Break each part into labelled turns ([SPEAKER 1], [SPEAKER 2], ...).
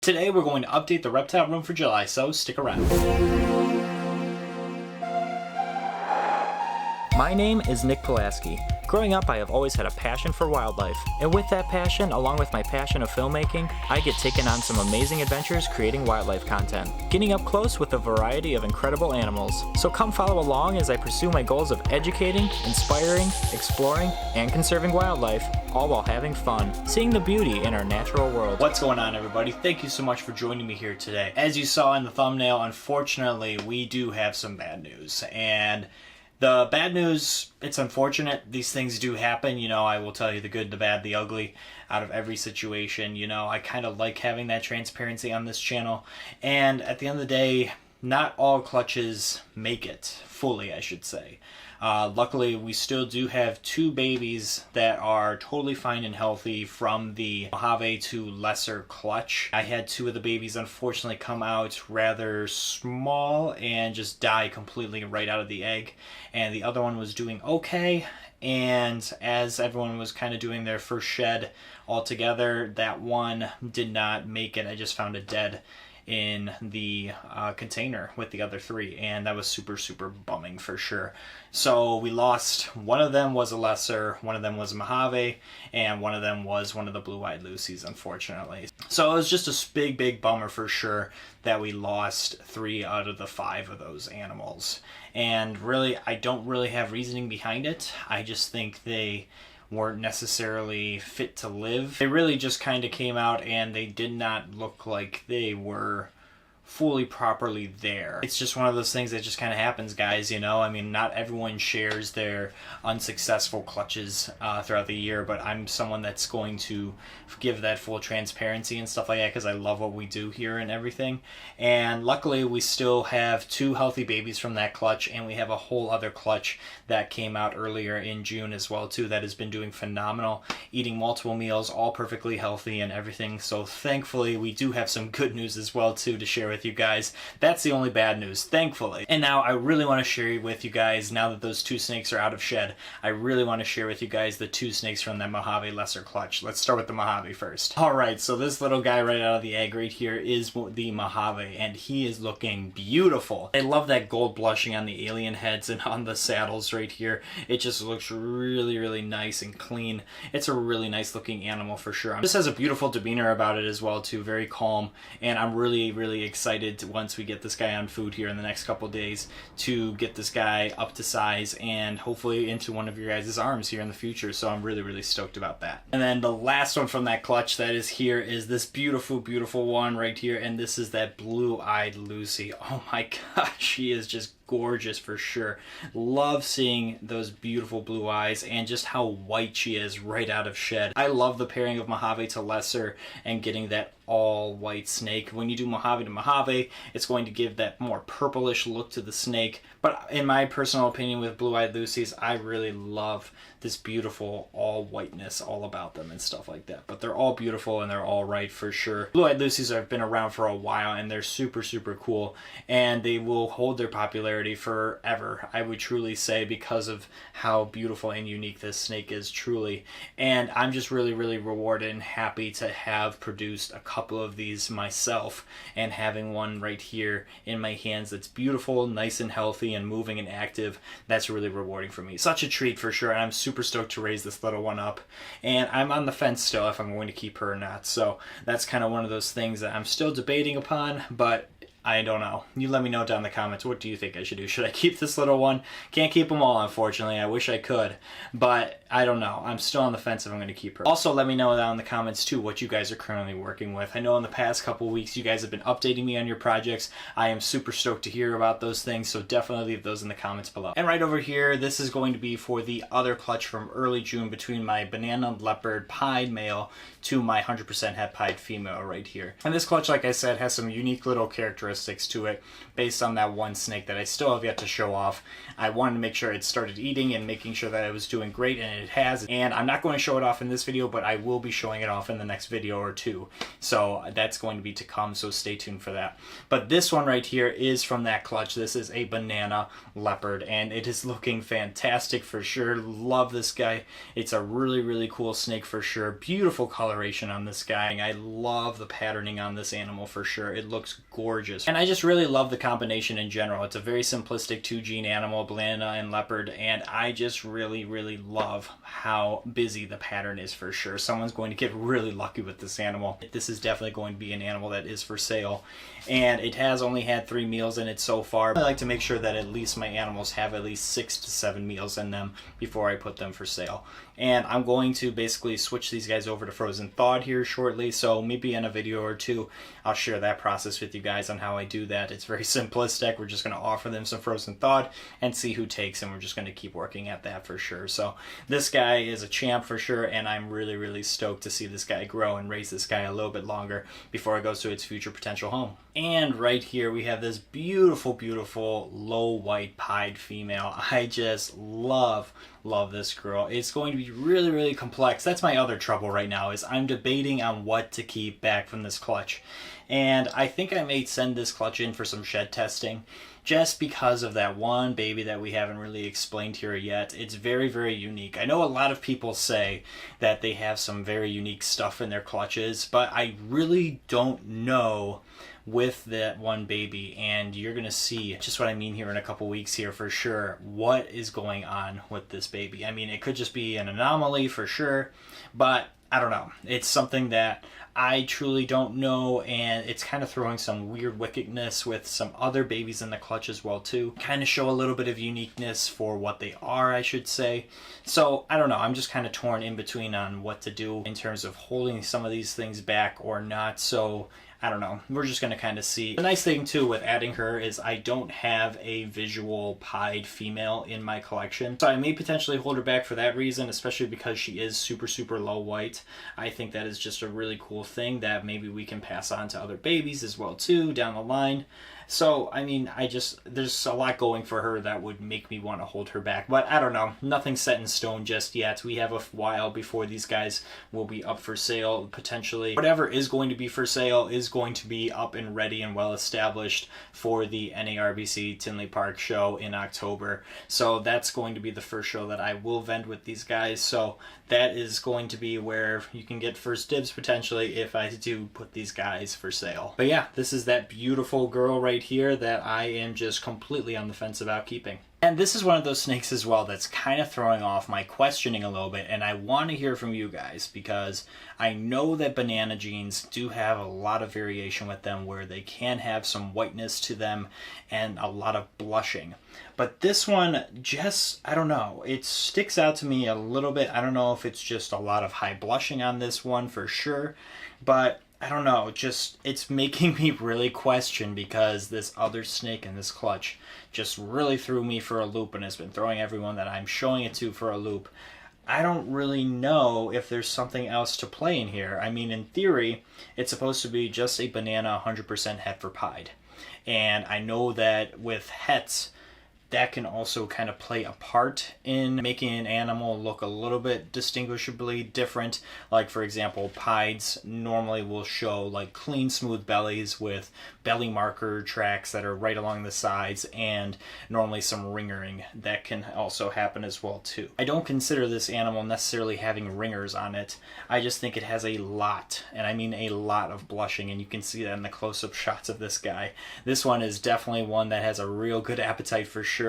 [SPEAKER 1] Today we're going to update the reptile room for July, so stick around. My name is Nick Pulaski. Growing up, I have always had a passion for wildlife, and with that passion, along with my passion of filmmaking, I get taken on some amazing adventures creating wildlife content, getting up close with a variety of incredible animals. So come follow along as I pursue my goals of educating, inspiring, exploring, and conserving wildlife, all while having fun, seeing the beauty in our natural world. What's going on, everybody? Thank you so much for joining me here today. As you saw in the thumbnail, unfortunately, we do have some bad news, and the bad news, it's unfortunate. These things do happen. You know, I will tell you the good, the bad, the ugly out of every situation. You know, I kind of like having that transparency on this channel. And at the end of the day, not all clutches make it fully, I should say. Luckily, we still do have two babies that are totally fine and healthy from the Mojave to lesser clutch. I had two of the babies unfortunately come out rather small and just die completely right out of the egg. And the other one was doing okay. And as everyone was kind of doing their first shed all together, that one did not make it. I just found it dead in the container with the other three, and that was super bumming for sure. So we lost, one of them was a lesser, one of them was a Mojave, and one of them was one of the blue-eyed Lucies, unfortunately. So it was just a big bummer for sure that we lost 3 out of the 5 of those animals. And really, I don't really have reasoning behind it. I just think they weren't necessarily fit to live. They really just kind of came out and they did not look like they were fully properly there. It's just one of those things that just kind of happens, guys, you know? I mean, not everyone shares their unsuccessful clutches throughout the year, but I'm someone that's going to give that full transparency and stuff like that because I love what we do here and everything. And luckily, we still have 2 healthy babies from that clutch, and we have a whole other clutch that came out earlier in June as well, too, that has been doing phenomenal, eating multiple meals, all perfectly healthy and everything. So thankfully, we do have some good news as well, too, to share with you guys. That's the only bad news, thankfully. And now I really want to share with you guys, now that those 2 snakes are out of shed, I really want to share with you guys the 2 snakes from that Mojave lesser clutch. Let's start with the Mojave first. Alright, so this little guy right out of the egg right here is the Mojave, and he is looking beautiful. I love that gold blushing on the alien heads and on the saddles right here. It just looks really nice and clean. It's a really nice looking animal for sure. This has a beautiful demeanor about it as well, too, very calm, and I'm really excited to, once we get this guy on food here in the next couple days, to get this guy up to size and hopefully into one of your guys' arms here in the future. So I'm really stoked about that. And then the last one from that clutch that is here is this beautiful one right here, and this is that blue-eyed Lucy. Oh my gosh, she is just gorgeous for sure. Love seeing those beautiful blue eyes and just how white she is right out of shed. I love the pairing of Mojave to lesser and getting that all white snake. When you do Mojave to Mojave, it's going to give that more purplish look to the snake. But in my personal opinion with blue-eyed Lucies, I really love this beautiful all whiteness all about them and stuff like that. But they're all beautiful and they're all right for sure. Blue-eyed Lucies have been around for a while and they're super cool, and they will hold their popularity forever, I would truly say, because of how beautiful and unique this snake is, truly. And I'm just really rewarded and happy to have produced a couple of these myself, and having one right here in my hands that's beautiful, nice and healthy and moving and active. That's really rewarding for me. Such a treat for sure, and I'm super stoked to raise this little one up. And I'm on the fence still if I'm going to keep her or not, so that's kind of one of those things that I'm still debating upon, but I don't know. You let me know down in the comments. What do you think I should do? Should I keep this little one? Can't keep them all, unfortunately. I wish I could, but I don't know. I'm still on the fence if I'm going to keep her. Also, let me know down in the comments, too, what you guys are currently working with. I know in the past couple weeks, you guys have been updating me on your projects. I am super stoked to hear about those things, so definitely leave those in the comments below. And right over here, this is going to be for the other clutch from early June between my banana leopard pied male to my 100% het pied female right here. And this clutch, like I said, has some unique little characteristics characteristics to it based on that one snake that I still have yet to show off. I wanted to make sure it started eating and making sure that it was doing great, and it has. And I'm not going to show it off in this video, but I will be showing it off in the next video or two. So that's going to be to come, so stay tuned for that. But this one right here is from that clutch. This is a banana leopard, and it is looking fantastic for sure. Love this guy. It's a really, really cool snake for sure. Beautiful coloration on this guy. I love the patterning on this animal for sure. It looks gorgeous. And I just really love the combination in general. It's a very simplistic 2-gene animal, banana and leopard, and I just really, really love how busy the pattern is for sure. Someone's going to get really lucky with this animal. This is definitely going to be an animal that is for sale, and it has only had 3 meals in it so far. I like to make sure that at least my animals have at least 6 to 7 meals in them before I put them for sale. And I'm going to basically switch these guys over to frozen thawed here shortly, so maybe in a video or two I'll share that process with you guys on how I do that. It's very simplistic. We're just going to offer them some frozen thawed and see who takes, and we're just going to keep working at that for sure. So this guy is a champ for sure, and I'm really, really stoked to see this guy grow and raise this guy a little bit longer before it goes to its future potential home. And right here we have this beautiful, beautiful low white pied female. I just love this girl. It's going to be really, really complex. That's my other trouble right now, is I'm debating on what to keep back from this clutch. And I think I may send this clutch in for some shed testing, just because of that one baby that we haven't really explained here yet. It's very, very unique. I know a lot of people say that they have some very unique stuff in their clutches, but I really don't know with that one baby, and you're gonna see just what I mean here in a couple weeks here for sure, what is going on with this baby. I mean, it could just be an anomaly for sure, but I don't know. It's something that I truly don't know, and it's kind of throwing some weird wickedness with some other babies in the clutch as well too. Kind of show a little bit of uniqueness for what they are, I should say. So I don't know, I'm just kind of torn in between on what to do in terms of holding some of these things back or not. So I don't know. We're just going to kind of see. The nice thing too with adding her is I don't have a visual pied female in my collection. So I may potentially hold her back for that reason, especially because she is super, super low white. I think that is just a really cool thing that maybe we can pass on to other babies as well too down the line. So, I mean, there's a lot going for her that would make me want to hold her back. But I don't know. Nothing's set in stone just yet. We have a while before these guys will be up for sale, potentially. Whatever is going to be for sale is going to be up and ready and well established for the NARBC Tinley Park show in October. So that's going to be the first show that I will vend with these guys. So that is going to be where you can get first dibs potentially if I do put these guys for sale. But yeah, this is that beautiful girl right here that I am just completely on the fence about keeping. And this is one of those snakes as well that's kind of throwing off my questioning a little bit, and I want to hear from you guys because I know that banana genes do have a lot of variation with them where they can have some whiteness to them and a lot of blushing. But this one just, I don't know, it sticks out to me a little bit. I don't know if it's just a lot of high blushing on this one for sure, but I don't know, just it's making me really question because this other snake in this clutch just really threw me for a loop and has been throwing everyone that I'm showing it to for a loop. I don't really know if there's something else to play in here. I mean, in theory, it's supposed to be just a banana 100% heifer pied. And I know that with hets, that can also kind of play a part in making an animal look a little bit distinguishably different. Like, for example, pieds normally will show like clean, smooth bellies with belly marker tracks that are right along the sides, and normally some ringering that can also happen as well too. I don't consider this animal necessarily having ringers on it. I just think it has a lot, and I mean a lot of blushing, and you can see that in the close-up shots of this guy. This one is definitely one that has a real good appetite for sure.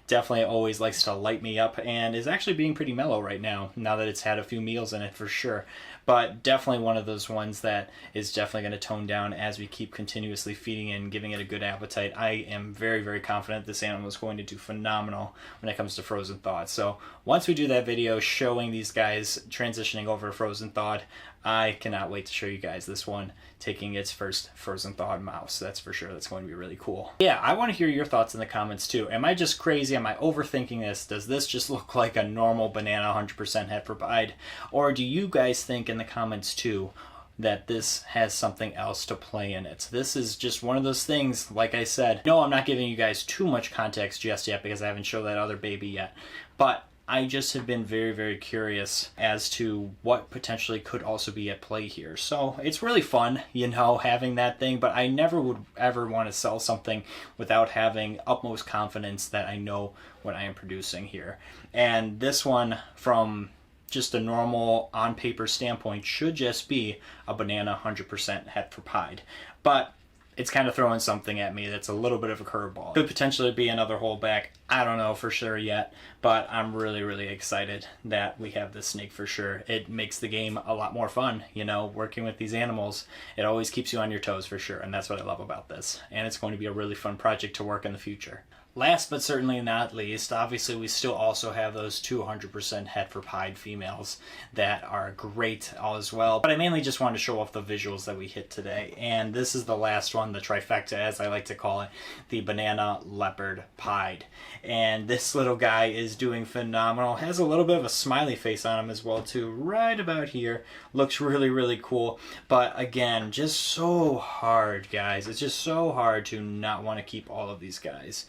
[SPEAKER 1] Definitely always likes to light me up and is actually being pretty mellow right now that it's had a few meals in it for sure. But definitely one of those ones that is definitely going to tone down as we keep continuously feeding it and giving it a good appetite. I am very, very confident this animal is going to do phenomenal when it comes to frozen thawed. So once we do that video showing these guys transitioning over to frozen thawed, I cannot wait to show you guys this one taking its first frozen thawed mouse. That's for sure. That's going to be really cool. Yeah, I want to hear your thoughts in the comments too. Am I just crazy? Am I overthinking this? Does this just look like a normal banana 100% heifer pied? Or do you guys think in the comments too that this has something else to play in it. This is just one of those things, like I said, no, I'm not giving you guys too much context just yet because I haven't shown that other baby yet, but I just have been very, very curious as to what potentially could also be at play here. So it's really fun, you know, having that thing, but I never would ever want to sell something without having utmost confidence that I know what I am producing here. And this one, from just a normal on paper standpoint, should just be a banana 100% het for pied. But it's kind of throwing something at me that's a little bit of a curveball. Could potentially be another holdback. I don't know for sure yet, but I'm really, really excited that we have this snake for sure. It makes the game a lot more fun, you know, working with these animals. It always keeps you on your toes for sure, and that's what I love about this. And it's going to be a really fun project to work in the future. Last but certainly not least, obviously we still also have those 200% het for pied females that are great all as well. But I mainly just wanted to show off the visuals that we hit today. And this is the last one, the trifecta as I like to call it, the banana leopard pied. And this little guy is doing phenomenal. Has a little bit of a smiley face on him as well too, right about here. Looks really, really cool. But again, just so hard, guys. It's just so hard to not want to keep all of these guys.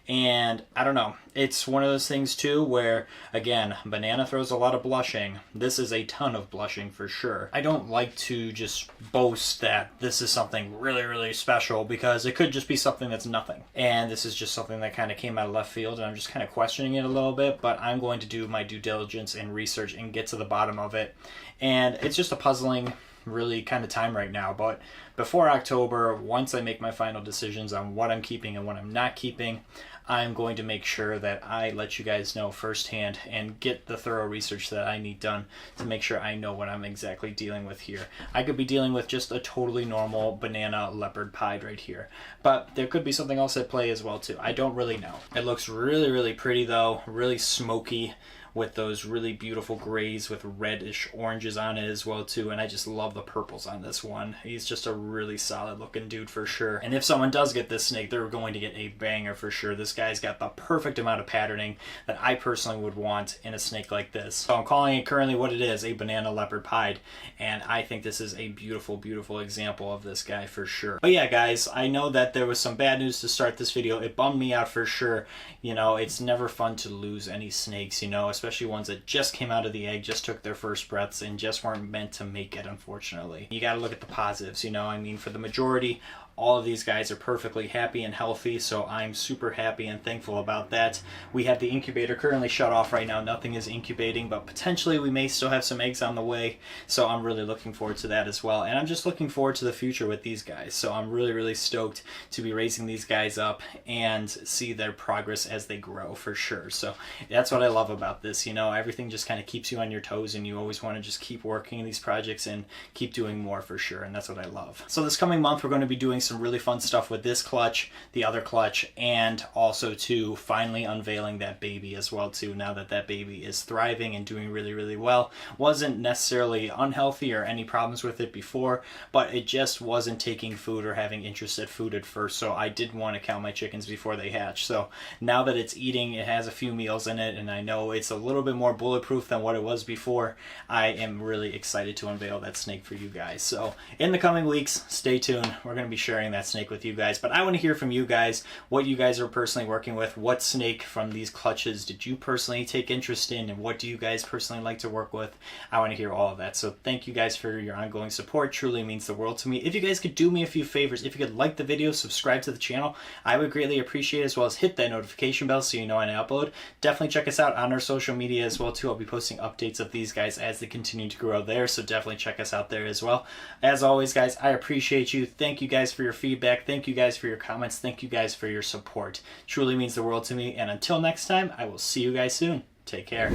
[SPEAKER 1] And I don't know, it's one of those things too where, again, banana throws a lot of blushing. This is a ton of blushing for sure. I don't like to just boast that this is something really, really special because it could just be something that's nothing. And this is just something that kind of came out of left field and I'm just kind of questioning it a little bit, but I'm going to do my due diligence and research and get to the bottom of it. And it's just a puzzling really kind of time right now, but before October, once I make my final decisions on what I'm keeping and what I'm not keeping, I'm going to make sure that I let you guys know firsthand and get the thorough research that I need done to make sure I know what I'm exactly dealing with here. I could be dealing with just a totally normal banana leopard pied right here, but there could be something else at play as well too. I don't really know. It looks really, really pretty though, really smoky, with those really beautiful grays with reddish oranges on it as well too, and I just love the purples on this one. He's just a really solid looking dude for sure. And if someone does get this snake, they're going to get a banger for sure. This guy's got the perfect amount of patterning that I personally would want in a snake like this. So I'm calling it currently what it is, a banana leopard pied, and I think this is a beautiful, beautiful example of this guy for sure. But yeah, guys, I know that there was some bad news to start this video. It bummed me out for sure. You know, it's never fun to lose any snakes, you know, especially ones that just came out of the egg, just took their first breaths and just weren't meant to make it, unfortunately. You got to look at the positives, you know. I mean, for the majority, all of these guys are perfectly happy and healthy, so I'm super happy and thankful about that. We have the incubator currently shut off right now. Nothing is incubating, but potentially we may still have some eggs on the way, so I'm really looking forward to that as well. And I'm just looking forward to the future with these guys, so I'm really, really stoked to be raising these guys up and see their progress as they grow for sure. So that's what I love about this, you know. Everything just kind of keeps you on your toes and you always want to just keep working these projects and keep doing more for sure, and that's what I love. So this coming month we're going to be doing some really fun stuff with this clutch, the other clutch, and also to finally unveiling that baby as well too, now that that baby is thriving and doing really, really well. Wasn't necessarily unhealthy or any problems with it before, but it just wasn't taking food or having interest at food at first, so I did want to count my chickens before they hatch. So now that it's eating, it has a few meals in it, and I know it's a little bit more bulletproof than what it was before. I am really excited to unveil that snake for you guys. So in the coming weeks, stay tuned. We're going to be sharing that snake with you guys, but I want to hear from you guys what you guys are personally working with. What snake from these clutches did you personally take interest in, and what do you guys personally like to work with? I want to hear all of that. So thank you guys for your ongoing support. Truly means the world to me. If you guys could do me a few favors, if you could like the video, subscribe to the channel, I would greatly appreciate it, as well as hit that notification bell so you know when I upload. Definitely check us out on our social media as well too. I'll be posting updates of these guys as they continue to grow there, so definitely check us out there as well. As always, guys, I appreciate you. Thank you guys for your feedback. Thank you guys for your comments. Thank you guys for your support. Truly means the world to me. And until next time, I will see you guys soon. Take care.